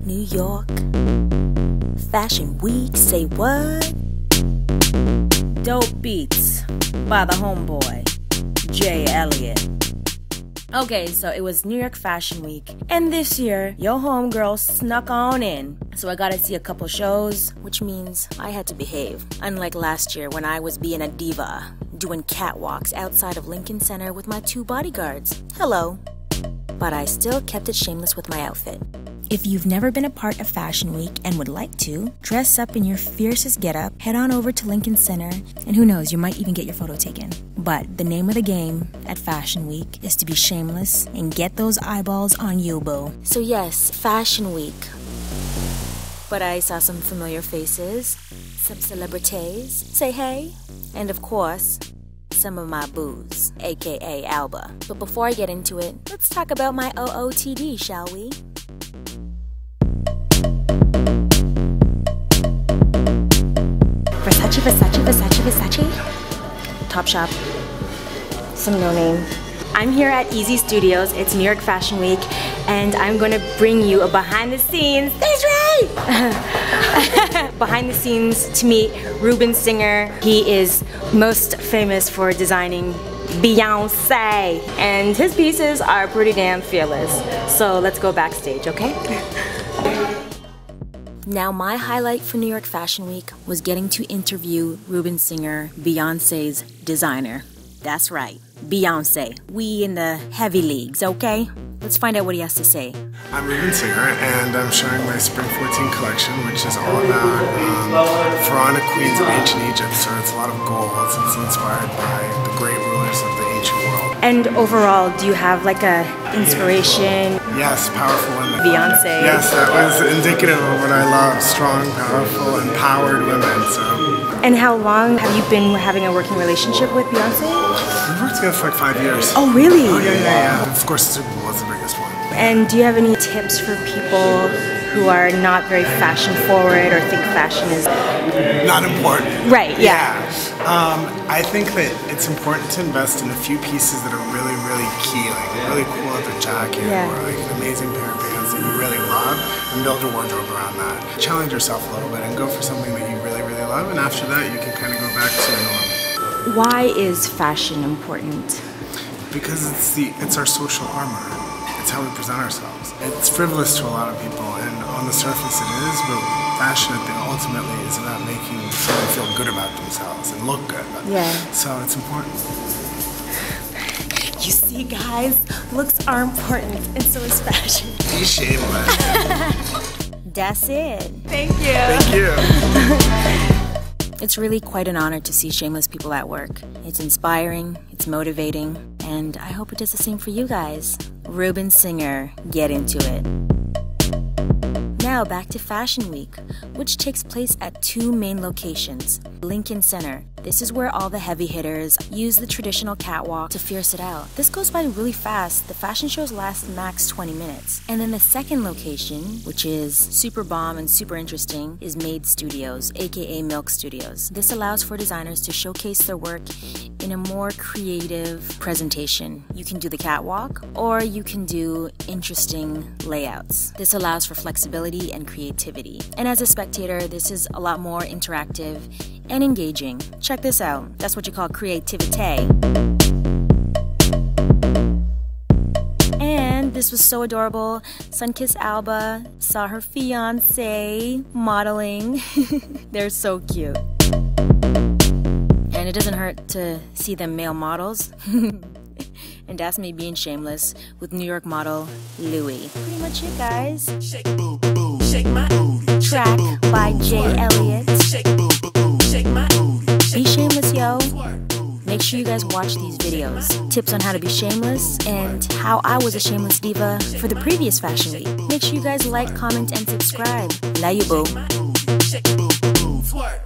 New York Fashion Week, say what? Dope beats by the homeboy, J. Elliott. Okay, so it was New York Fashion Week, and this year, your homegirl snuck on in. So I got to see a couple shows, which means I had to behave. Unlike last year when I was being a diva, doing catwalks outside of Lincoln Center with my 2 bodyguards. Hello. But I still kept it shameless with my outfit. If you've never been a part of Fashion Week and would like to, dress up in your fiercest getup, head on over to Lincoln Center, and who knows, you might even get your photo taken. But the name of the game at Fashion Week is to be shameless and get those eyeballs on you, boo. So yes, Fashion Week. But I saw some familiar faces, some celebrities, say hey, and of course, some of my boos, aka Alba. But before I get into it, let's talk about my OOTD, shall we? Versace. Top shop. Some no name. I'm here at Easy Studios. It's New York Fashion Week, and I'm going to bring you a behind the scenes. That's right! Behind the scenes to meet Rubin Singer. He is most famous for designing Beyonce, and his pieces are pretty damn fearless. So let's go backstage, okay? Now, my highlight for New York Fashion Week was getting to interview Rubin Singer, Beyonce's designer. That's right, Beyonce. We in the heavy leagues, okay? Let's find out what he has to say. I'm Rubin Singer, and I'm showing my Spring 14 collection, which is all about pharaonic queens of ancient Egypt. So it's a lot of golds. It's inspired by the great rulers of the ancient world. And overall, do you have like a inspiration? Yes, powerful women. Beyonce. Yes, that was indicative of what I love. Strong, powerful, empowered women. And how long have you been having a working relationship with Beyonce? We've worked together for like 5 years. Oh, really? Oh, yeah. Of course, Super Bowl is the biggest one. And do you have any tips for people who are not very fashion forward or think fashion is not important? Right, yeah. I think that it's important to invest in a few pieces that are really, really key, like really cool leather jacket or like an amazing pair of pants that you really love, and build a wardrobe around that. Challenge yourself a little bit and go for something that you really, really love, and after that you can kind of go back to your norm. Why is fashion important? Because it's our social armor. It's how we present ourselves. It's frivolous to a lot of people, and on the surface it is, but fashion ultimately is about making someone feel good about themselves and look good. Yeah. So it's important. You see, guys, looks are important, and so is fashion. Be shameless. That's it. Thank you. It's really quite an honor to see shameless people at work. It's inspiring, it's motivating, and I hope it does the same for you guys. Rubin Singer, get into it. Now back to Fashion Week, which takes place at 2 main locations. Lincoln Center. This is where all the heavy hitters use the traditional catwalk to fierce it out. This goes by really fast. The fashion shows last max 20 minutes. And then the second location, which is super bomb and super interesting, is Made Studios, aka Milk Studios. This allows for designers to showcase their work in a more creative presentation. You can do the catwalk, or you can do interesting layouts. This allows for flexibility and creativity. And as a spectator, this is a lot more interactive and engaging. Check this out. That's what you call creativity. And this was so adorable. Sunkissed Alba saw her fiance modeling. They're so cute. And it doesn't hurt to see them male models. And that's me being shameless with New York model Louie. Pretty much it, guys. Shake boo boo, shake my booty. Track by J. Elliott. Shake boo boo, shake my booty. Be shameless, yo. Make sure you guys watch these videos. Tips on how to be shameless and how I was a shameless diva for the previous Fashion Week. Make sure you guys like, comment, and subscribe. Love you, boo. Shake boo boo, twerk.